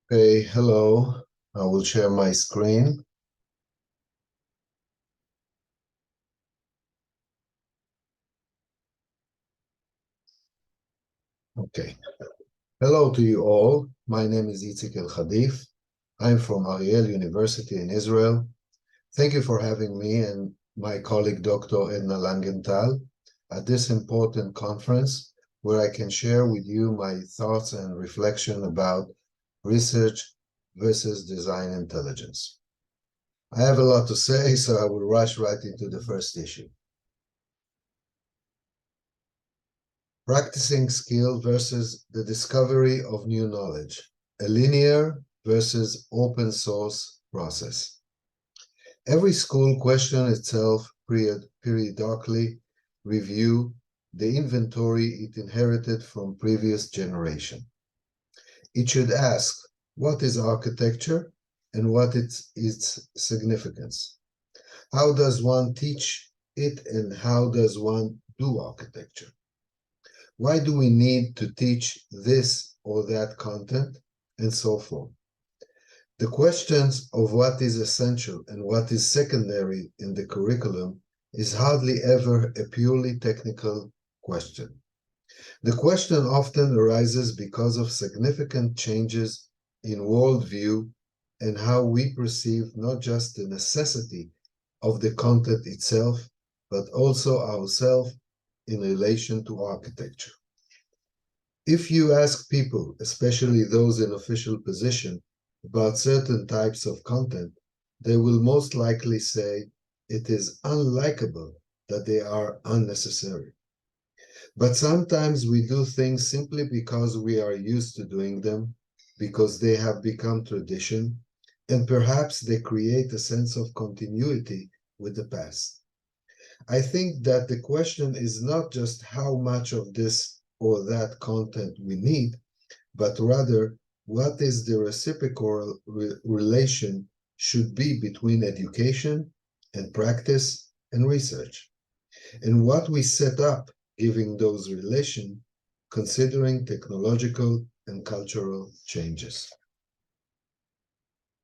Okay, hello. I will share my screen. Okay. Hello to you all. My name is Elhadif. I'm from Ariel University in Israel. Thank you for having me and my colleague Dr. Edna Langenthal at this important conference where I can share with you my thoughts and reflection about research versus design intelligence. I have a lot to say, so I will rush right into the first issue. Practicing skill versus the discovery of new knowledge, a linear versus open source process. Every school questions itself periodically, review the inventory it inherited from previous generation. It should ask, what is architecture and what is its significance? How does one teach it and how does one do architecture? Why do we need to teach this or that content, and so forth? The questions of what is essential and what is secondary in the curriculum is hardly ever a purely technical question. The question often arises because of significant changes in worldview and how we perceive not just the necessity of the content itself, but also ourselves in relation to architecture. If you ask people, especially those in official position, about certain types of content, they will most likely say it is unlikable that they are unnecessary. But sometimes we do things simply because we are used to doing them, because they have become tradition, and perhaps they create a sense of continuity with the past. I think that the question is not just how much of this or that content we need, but rather what is the reciprocal relation should be between education and practice and research, and what we set up giving those relations, considering technological and cultural changes.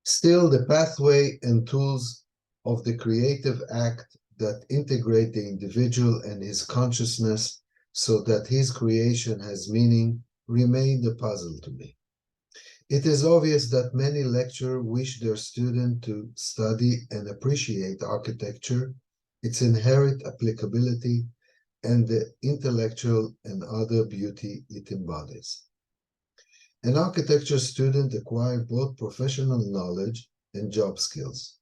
Still, the pathway and tools of the creative act that integrate the individual and his consciousness so that his creation has meaning remain a puzzle to me. It is obvious that many lecturers wish their students to study and appreciate architecture, its inherent applicability, and the intellectual and other beauty it embodies. An architecture student acquires both professional knowledge and job skills.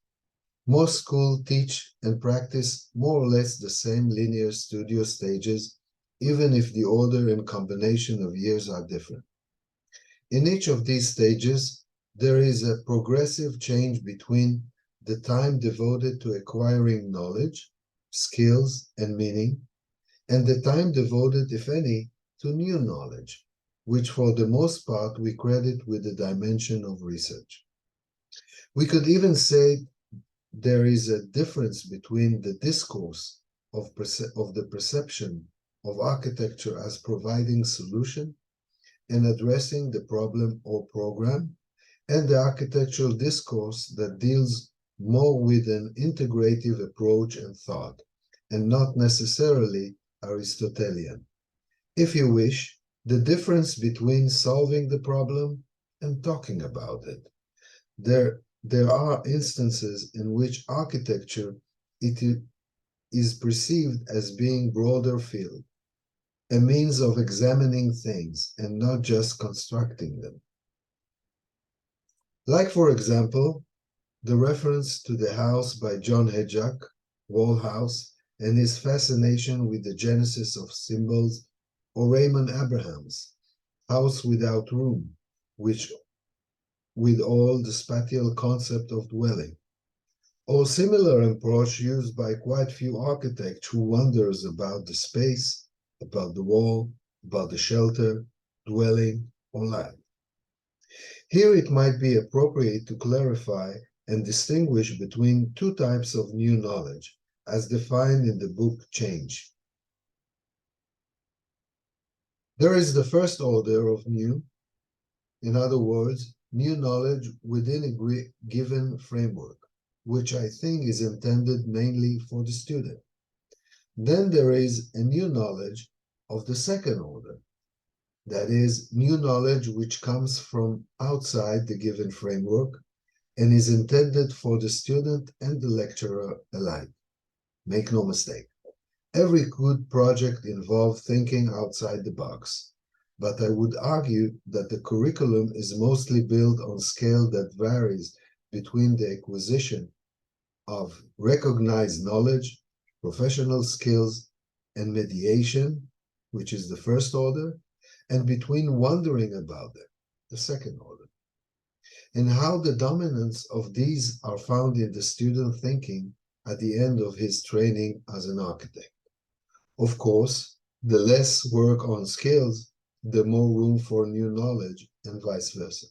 Most schools teach and practice more or less the same linear studio stages, even if the order and combination of years are different. In each of these stages, there is a progressive change between the time devoted to acquiring knowledge, skills, and meaning, and the time devoted, if any, to new knowledge, which for the most part we credit with the dimension of research. We could even say there is a difference between the discourse of the perception of architecture as providing solution and addressing the problem or program, and the architectural discourse that deals more with an integrative approach and thought, and not necessarily Aristotelian. If you wish, the difference between solving the problem and talking about it. There are instances in which architecture is perceived as being broader field, a means of examining things and not just constructing them. Like, for example, the reference to the house by John Hedjak, Wall House, and his fascination with the genesis of symbols, or Raymond Abraham's House Without Room, which with all the spatial concept of dwelling, or similar approach used by quite few architects who wonders about the space, about the wall, about the shelter, dwelling, or life. Here it might be appropriate to clarify and distinguish between two types of new knowledge, as defined in the book Change. There is the first order of new, in other words, new knowledge within a given framework, which I think is intended mainly for the student. Then there is a new knowledge of the second order, that is, new knowledge which comes from outside the given framework and is intended for the student and the lecturer alike. Make no mistake, every good project involves thinking outside the box, but I would argue that the curriculum is mostly built on scale that varies between the acquisition of recognized knowledge, professional skills, and mediation, which is the first order, and between wondering about them, the second order, and how the dominance of these are found in the student thinking at the end of his training as an architect. Of course, the less work on skills, the more room for new knowledge, and vice versa.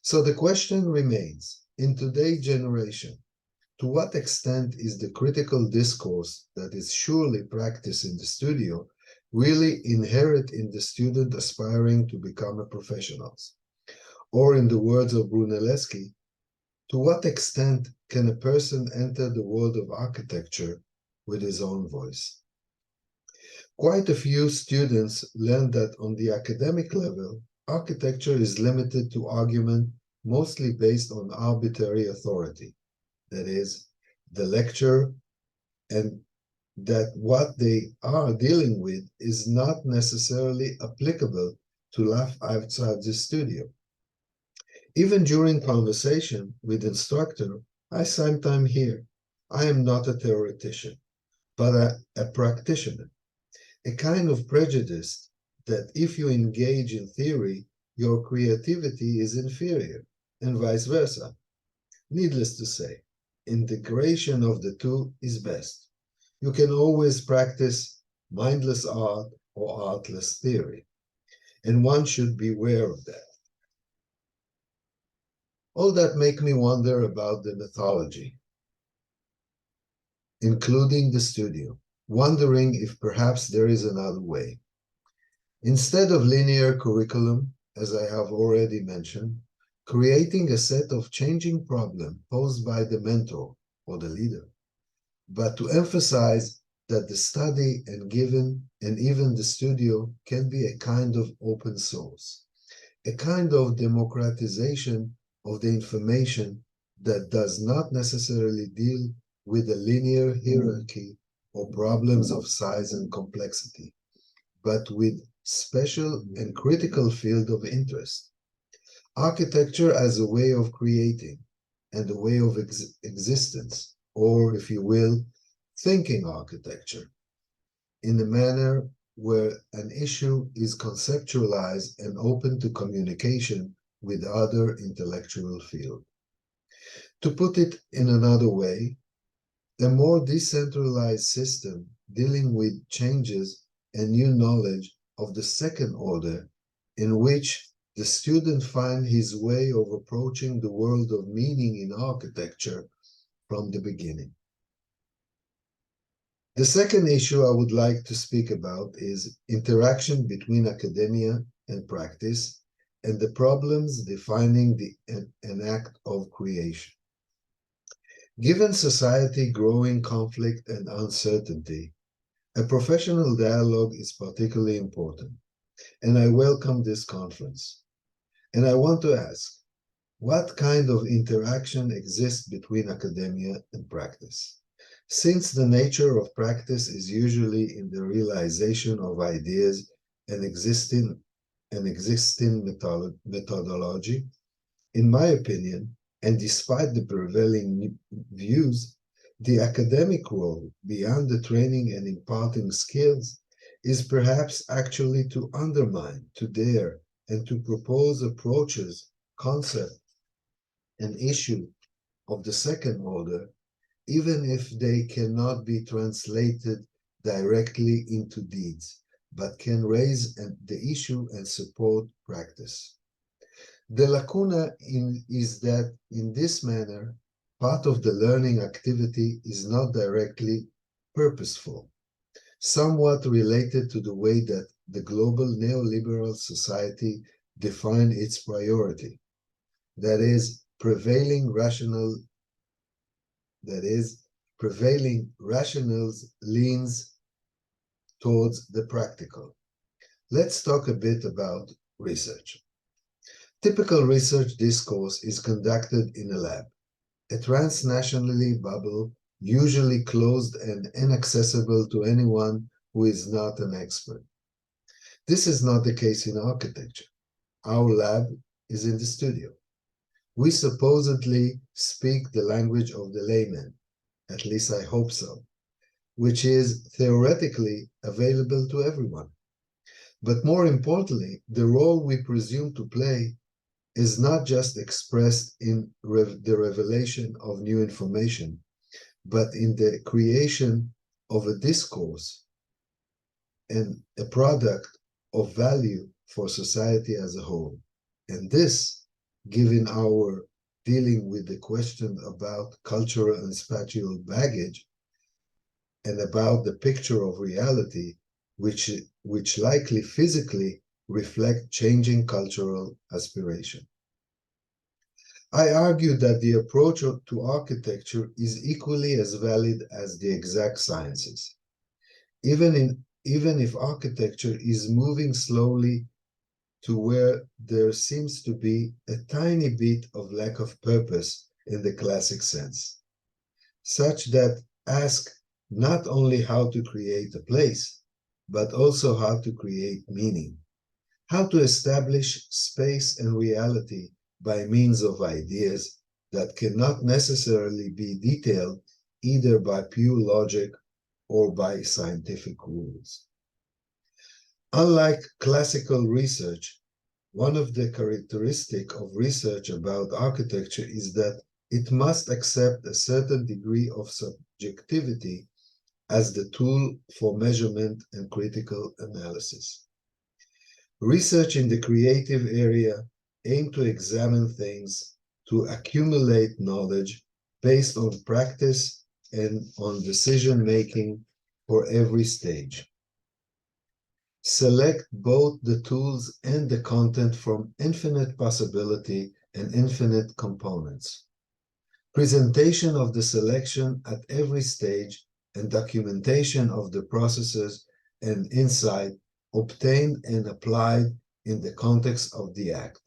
So the question remains, in today's generation, to what extent is the critical discourse that is surely practiced in the studio really inherent in the student aspiring to become a professional? Or in the words of Brunelleschi, to what extent can a person enter the world of architecture with his own voice? Quite a few students learn that on the academic level, architecture is limited to argument mostly based on arbitrary authority. That is, the lecture, and that what they are dealing with is not necessarily applicable to life outside the studio. Even during conversation with instructor, I sometimes hear, I am not a theoretician, but a practitioner. A kind of prejudice that if you engage in theory, your creativity is inferior, and vice versa. Needless to say, integration of the two is best. You can always practice mindless art or artless theory, and one should beware of that. All that make me wonder about the mythology, including the studio, wondering if perhaps there is another way. Instead of linear curriculum, as I have already mentioned, creating a set of changing problems posed by the mentor or the leader, but to emphasize that the study and even the studio can be a kind of open source, a kind of democratization of the information that does not necessarily deal with a linear hierarchy or problems of size and complexity, but with special and critical field of interest. Architecture as a way of creating and a way of existence, or if you will, thinking architecture, in a manner where an issue is conceptualized and open to communication with other intellectual fields. To put it in another way, a more decentralized system dealing with changes and new knowledge of the second order, in which the student finds his way of approaching the world of meaning in architecture from the beginning. The second issue I would like to speak about is interaction between academia and practice and the problems defining an act of creation. Given society growing conflict and uncertainty, a professional dialogue is particularly important, and I welcome this conference. And I want to ask, what kind of interaction exists between academia and practice? Since the nature of practice is usually in the realization of ideas and existing methodology, in my opinion, and despite the prevailing views, the academic role, beyond the training and imparting skills, is perhaps actually to undermine, to dare, and to propose approaches, concepts, and issue of the second order, even if they cannot be translated directly into deeds, but can raise the issue and support practice. The lacuna is that in this manner, part of the learning activity is not directly purposeful, somewhat related to the way that the global neoliberal society defines its priority. that is, prevailing rationals leans towards the practical. Let's talk a bit about research. Typical research discourse is conducted in a lab, a transnationally bubble, usually closed and inaccessible to anyone who is not an expert. This is not the case in architecture. Our lab is in the studio. We supposedly speak the language of the layman, at least I hope so, which is theoretically available to everyone. But more importantly, the role we presume to play is not just expressed in the revelation of new information, but in the creation of a discourse and a product of value for society as a whole. And this, given our dealing with the question about cultural and spatial baggage and about the picture of reality, which likely physically reflect changing cultural aspiration. I argue that the approach to architecture is equally as valid as the exact sciences. Even if architecture is moving slowly to where there seems to be a tiny bit of lack of purpose in the classic sense, such that ask not only how to create a place, but also how to create meaning, how to establish space and reality by means of ideas that cannot necessarily be detailed either by pure logic or by scientific rules. Unlike classical research, one of the characteristics of research about architecture is that it must accept a certain degree of subjectivity as the tool for measurement and critical analysis. Research in the creative area aims to examine things, to accumulate knowledge based on practice and on decision-making for every stage. Select both the tools and the content from infinite possibility and infinite components. Presentation of the selection at every stage and documentation of the processes and insight obtained and applied in the context of the act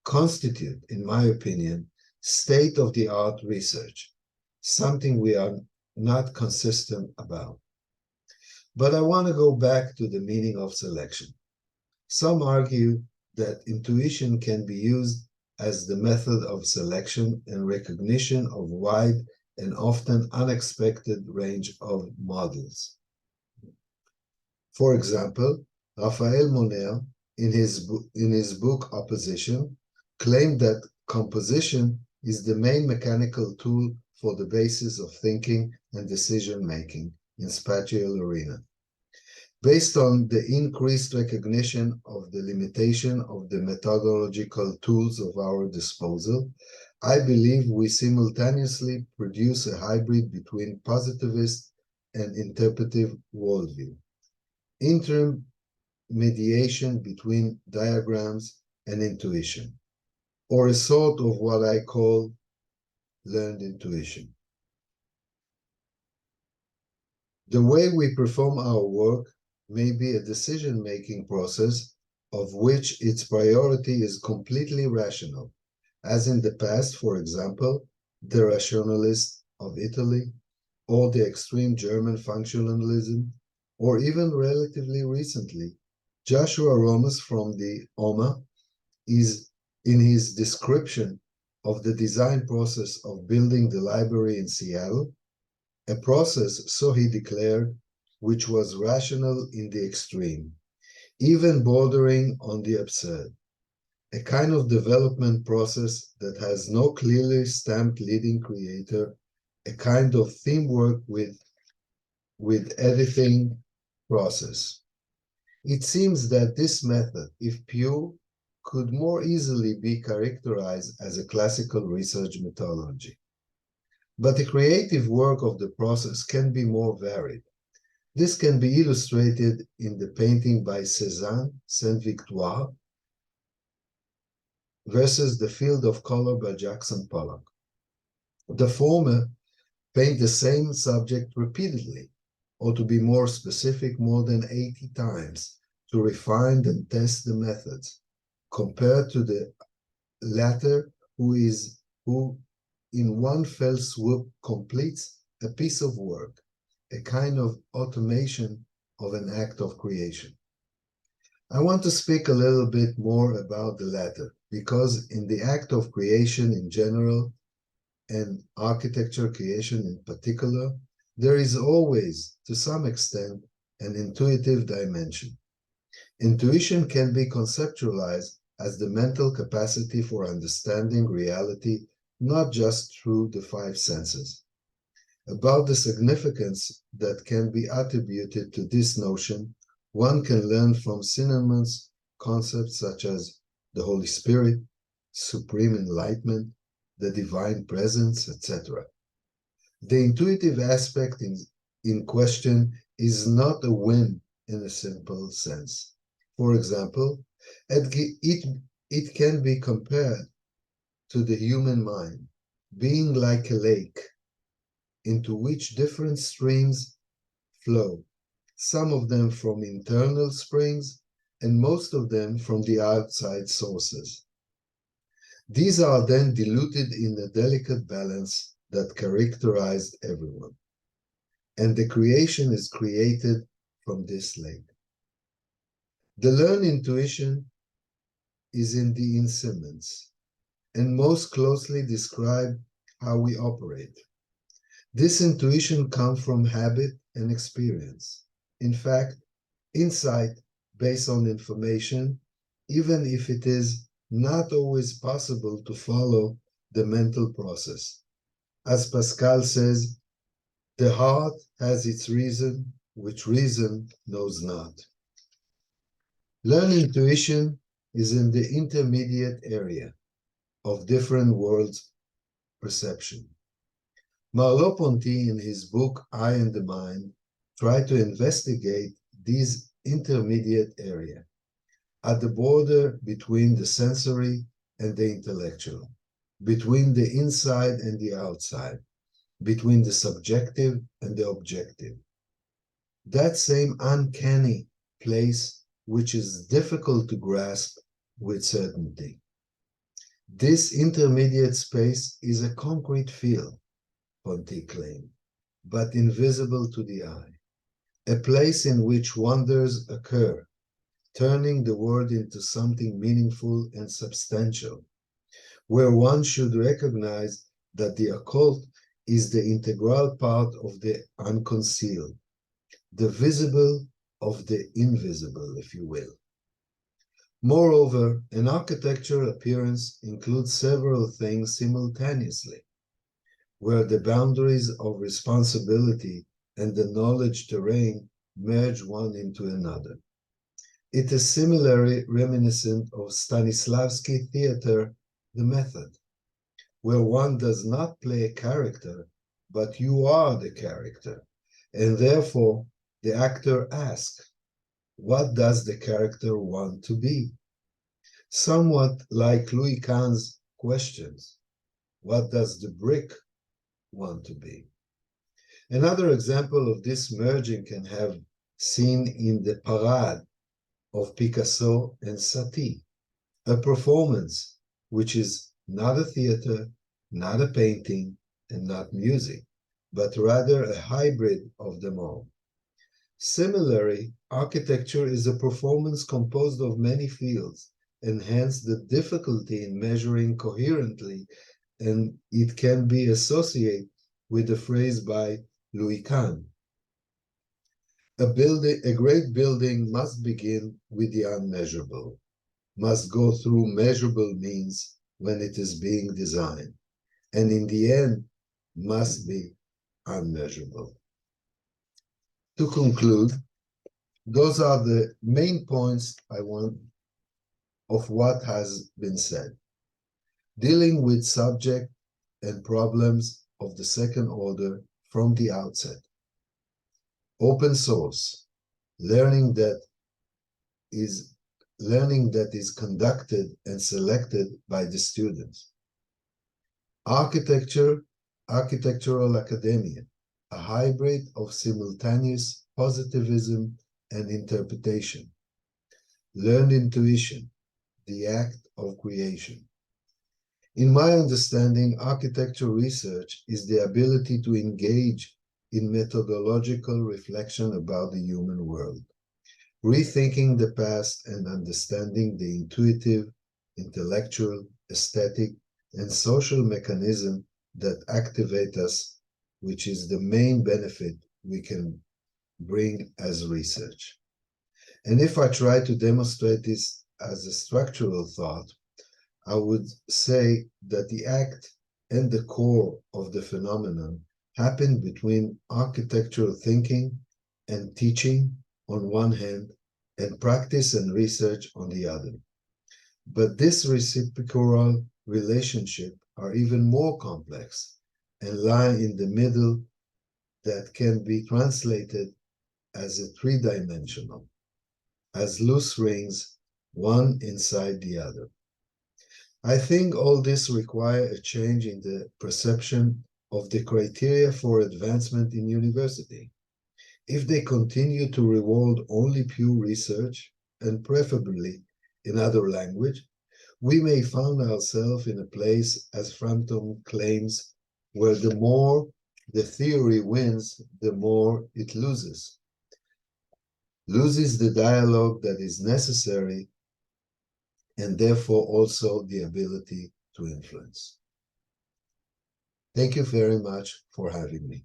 constitute, in my opinion, state-of-the-art research, something we are not consistent about. But I want to go back to the meaning of selection. Some argue that intuition can be used as the method of selection and recognition of wide and often unexpected range of models. For example, Raphael Monner, in his book Opposition, claimed that composition is the main mechanical tool for the basis of thinking and decision-making in spatial arena. Based on the increased recognition of the limitation of the methodological tools of our disposal, I believe we simultaneously produce a hybrid between positivist and interpretive worldview, intermediation between diagrams and intuition, or a sort of what I call learned intuition. The way we perform our work may be a decision-making process of which its priority is completely rational, as in the past, for example, the rationalists of Italy, or the extreme German functionalism, or even relatively recently, Joshua Romas from the OMA is in his description of the design process of building the library in Seattle, a process, so he declared, which was rational in the extreme, even bordering on the absurd, a kind of development process that has no clearly stamped leading creator, a kind of teamwork with editing process. It seems that this method, if pure, could more easily be characterized as a classical research methodology. But the creative work of the process can be more varied. This can be illustrated in the painting by Cézanne, Sainte-Victoire, versus The Field of Color by Jackson Pollock. The former paint the same subject repeatedly, or to be more specific, more than 80 times, to refine and test the methods, compared to the latter, who in one fell swoop completes a piece of work, a kind of automation of an act of creation. I want to speak a little bit more about the latter, because in the act of creation in general, and architecture creation in particular, there is always, to some extent, an intuitive dimension. Intuition can be conceptualized as the mental capacity for understanding reality, not just through the five senses. About the significance that can be attributed to this notion, one can learn from synonymous concepts such as the Holy Spirit, supreme enlightenment, the divine presence, etc. The intuitive aspect in question is not a whim in a simple sense. For example, it can be compared to the human mind being like a lake into which different streams flow, some of them from internal springs and most of them from the outside sources. These are then diluted in the delicate balance that characterized everyone, and the creation is created from this lake. The learned intuition is in the instruments and most closely describe how we operate. This intuition comes from habit and experience. In fact, insight based on information, even if it is not always possible to follow the mental process. As Pascal says, the heart has its reason, which reason knows not. Learned intuition is in the intermediate area of different worlds perception. Merleau-Ponty, in his book I and the Mind, tried to investigate these intermediate area at the border between the sensory and the intellectual, between the inside and the outside, between the subjective and the objective. That same uncanny place which is difficult to grasp with certainty. This intermediate space is a concrete field, Ponty claimed, but invisible to the eye, a place in which wonders occur, turning the world into something meaningful and substantial, where one should recognize that the occult is the integral part of the unconcealed, the visible of the invisible, if you will. Moreover, an architectural appearance includes several things simultaneously, where the boundaries of responsibility and the knowledge terrain merge one into another. It is similarly reminiscent of Stanislavski theater, The Method, where one does not play a character, but you are the character, and therefore the actor asks, what does the character want to be? Somewhat like Louis Kahn's questions, what does the brick want to be? Another example of this merging can have seen in the Parade of Picasso and Satie, a performance which is not a theater, not a painting, and not music, but rather a hybrid of them all. Similarly, architecture is a performance composed of many fields, and hence the difficulty in measuring coherently, and it can be associated with the phrase by Louis Kahn. A great building must begin with the unmeasurable, must go through measurable means when it is being designed, and in the end must be unmeasurable. To conclude, those are the main points I want of what has been said. Dealing with subject and problems of the second order from the outset. Open source, learning that is learning that is conducted and selected by the students. Architecture, architectural academia, a hybrid of simultaneous positivism and interpretation. Learned intuition, the act of creation. In my understanding, architecture research is the ability to engage in methodological reflection about the human world, rethinking the past and understanding the intuitive, intellectual, aesthetic, and social mechanism that activate us, which is the main benefit we can bring as research. And if I try to demonstrate this as a structural thought, I would say that the act and the core of the phenomenon happen between architectural thinking and teaching on one hand, and practice and research on the other. But this reciprocal relationship are even more complex and lie in the middle that can be translated as a three-dimensional, as loose rings, one inside the other. I think all this requires a change in the perception of the criteria for advancement in university. If they continue to reward only pure research, and preferably in other language, we may find ourselves in a place, as Frampton claims, where the more the theory wins, the more it loses the dialogue that is necessary and therefore also the ability to influence. Thank you very much for having me.